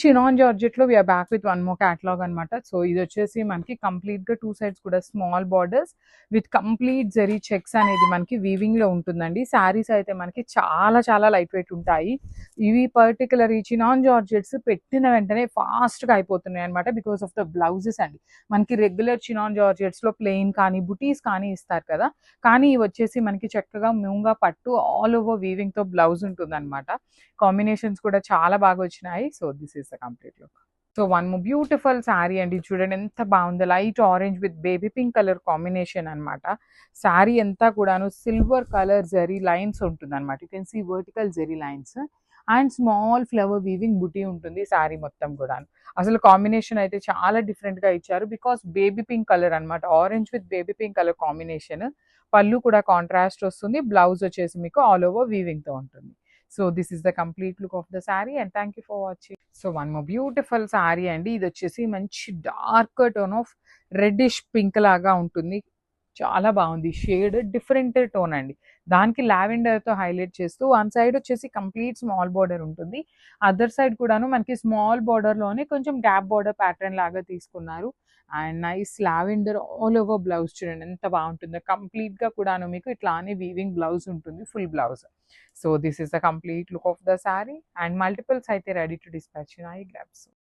Chinon జార్జెట్లో we're back with one more catalogue అనమాట. So ఇది వచ్చేసి మనకి కంప్లీట్గా 2 సైడ్స్ కూడా small borders with complete zari checks అనేది మనకి వీవింగ్లో ఉంటుందండి. శారీస్ అయితే మనకి చాలా చాలా లైట్ వెయిట్ ఉంటాయి. ఇవి పర్టికులర్ ఈ చినాన్ జార్జెట్స్ పెట్టిన వెంటనే ఫాస్ట్గా అయిపోతున్నాయి అనమాట బికాస్ ఆఫ్ ద బ్లౌజెస్ అండి. మనకి రెగ్యులర్ చినాన్ జార్జెట్స్లో ప్లెయిన్ కానీ బుటీస్ కానీ ఇస్తారు కదా, కానీ ఇవి వచ్చేసి మనకి చక్కగా మూంగా పట్టు ఆల్ ఓవర్ వీవింగ్తో బ్లౌజ్ ఉంటుందన్నమాట. కాంబినేషన్స్ కూడా చాలా బాగా వచ్చినాయి. So this is the complete look. So one more beautiful sari అండి, చూడండి ఎంత బాగుంది. Light orange with baby pink colour combination అనమాట. శారీ అంతా కూడాను సిల్వర్ కలర్ జరీ లైన్స్ ఉంటుంది అనమాట. You can see vertical zari lines and small flower weaving buti ఉంటుంది శారీ మొత్తం కూడా. అసలు కాంబినేషన్ అయితే చాలా డిఫరెంట్గా ఇచ్చారు బికాస్ బేబీ పింక్ కలర్ అనమాట. Orange with baby pink colour combination. పళ్ళు కూడా కాంట్రాస్ట్ వస్తుంది. బ్లౌజ్ వచ్చేసి మీకు ఆల్ ఓవర్ వీవింగ్తో ఉంటుంది. So this is the complete look of the sari and thank you for watching. So one more beautiful sari అండి. ఇది వచ్చేసి మంచి dark tone of reddish pink లాగా ఉంటుంది. చాలా బాగుంది షేడ్, డిఫరెంట్ టోన్ అండి. దానికి లావెండర్తో హైలైట్ చేస్తూ వన్ సైడ్ వచ్చేసి కంప్లీట్ స్మాల్ బార్డర్ ఉంటుంది. అదర్ సైడ్ కూడాను మనకి స్మాల్ బార్డర్లోనే కొంచెం గ్యాప్ బార్డర్ ప్యాటర్న్ లాగా తీసుకున్నారు. And nice lavender all over blouse చూడండి ఎంత బాగుంటుందో. కంప్లీట్గా కూడాను మీకు ఇట్లానే వీవింగ్ బ్లౌజ్ ఉంటుంది, full blouse. So this is the complete look of the sari and multiples అయితే ready to dispatch. I grabs.